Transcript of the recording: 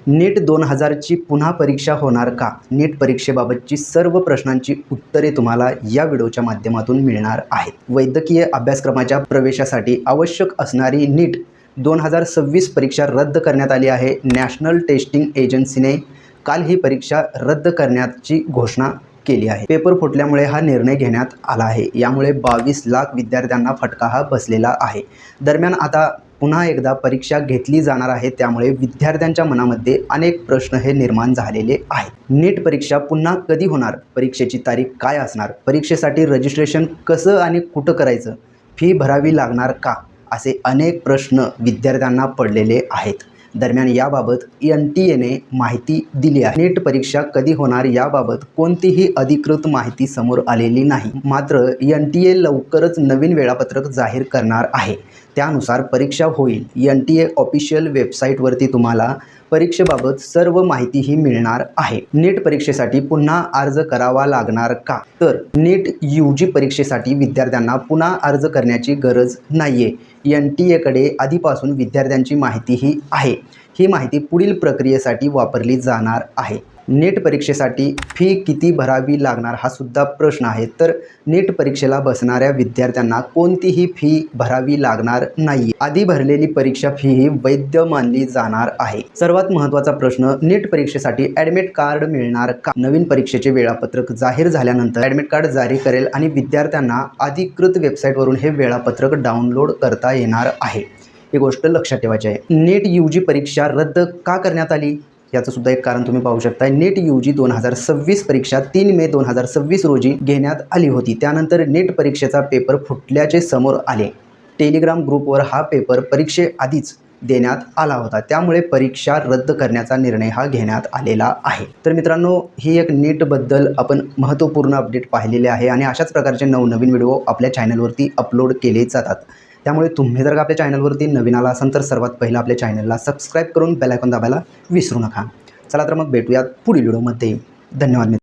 नीट 2000ची पुन्हा परीक्षा होणार का? नीट परीक्षेबाबतची सर्व प्रश्नांची उत्तरे तुम्हाला या व्हिडिओच्या माध्यमातून मिळणार आहेत. वैद्यकीय अभ्यासक्रमाच्या प्रवेशासाठी आवश्यक असणारी नीट 2026 परीक्षा रद्द करण्यात आली आहे. नॅशनल टेस्टिंग एजन्सीने काल ही परीक्षा रद्द करण्याची घोषणा केली आहे. पेपर फुटल्यामुळे हा निर्णय घेण्यात आला आहे. यामुळे 22 लाख विद्यार्थ्यांना फटका हा बसलेला आहे. दरम्यान आता पुन्हा एकदा परीक्षा घेतली जाणार आहे. त्यामुळे विद्यार्थ्यांच्या मनामध्ये अनेक प्रश्न हे निर्माण झालेले आहेत. नीट परीक्षा पुन्हा कधी होणार? परीक्षेची तारीख काय असणार? परीक्षेसाठी रजिस्ट्रेशन कसं आणि कुठं करायचं? फी भरावी लागणार का? असे अनेक प्रश्न विद्यार्थ्यांना पडलेले आहेत. दरम्यान याबाबत NTA माहिती दिली आहे. नीट परीक्षा कधी होणार याबाबत कोणतीही अधिकृत माहिती समोर आलेली नाही. मात्र NTA लवकरच नवीन वेळापत्रक जाहीर करणार आहे. त्यानुसार परीक्षा होईल. NTA ऑफिशियल वेबसाईटवरती तुम्हाला परीक्षेबाबत सर्व माहितीही मिळणार आहे. नीट परीक्षेसाठी पुन्हा अर्ज करावा लागणार का? तर नीट UG परीक्षेसाठी विद्यार्थ्यांना पुन्हा अर्ज करण्याची गरज नाहीये. NTA आधीपासून विद्यार्थ्यांची माहितीही आहे. ही माहिती पुढील प्रक्रियेसाठी वापरली जाणार आहे. नीट परीक्षेसाठी फी किती भरावी लागणार हा सुद्धा प्रश्न आहे. तर नीट परीक्षेला बसणाऱ्या विद्यार्थ्यांना कोणतीही फी भरावी लागणार नाही. आधी भरलेली परीक्षा फी ही वैध मानली जाणार आहे. सर्वात महत्त्वाचा प्रश्न, नीट परीक्षेसाठी ॲडमिट कार्ड मिळणार का? नवीन परीक्षेचे वेळापत्रक जाहीर झाल्यानंतर ॲडमिट कार्ड जारी करेल आणि विद्यार्थ्यांना अधिकृत वेबसाईटवरून हे वेळापत्रक डाउनलोड करता येणार आहे. ही गोष्ट लक्षात ठेवायची आहे. नीट UG परीक्षा रद्द का करण्यात आली याचं सुद्धा एक कारण तुम्ही पाहू शकता. नीट UG 2026 परीक्षा 3 मे 2026 रोजी घेण्यात आली होती. त्यानंतर नीट परीक्षेचा पेपर फुटल्याचे समोर आले. टेलिग्राम ग्रुपवर हा पेपर परीक्षेआधीच देण्यात आला होता. त्यामुळे परीक्षा रद्द करण्याचा निर्णय हा घेण्यात आलेला आहे. तर मित्रांनो, ही एक नीटबद्दल आपण महत्त्वपूर्ण अपडेट पाहिलेले आहे आणि अशाच प्रकारचे नवनवीन व्हिडिओ आपल्या चॅनलवरती अपलोड केले जातात. त्यामुळे तुम्ही जर का आपल्या चॅनलवरती नवीन आला असाल तर सर्वात पहिलं आपल्या चॅनलला सबस्क्राईब करून बेल आयकॉन दाबायला विसरू नका. चला तर मग भेटूयात पुढील व्हिडिओमध्ये. धन्यवाद.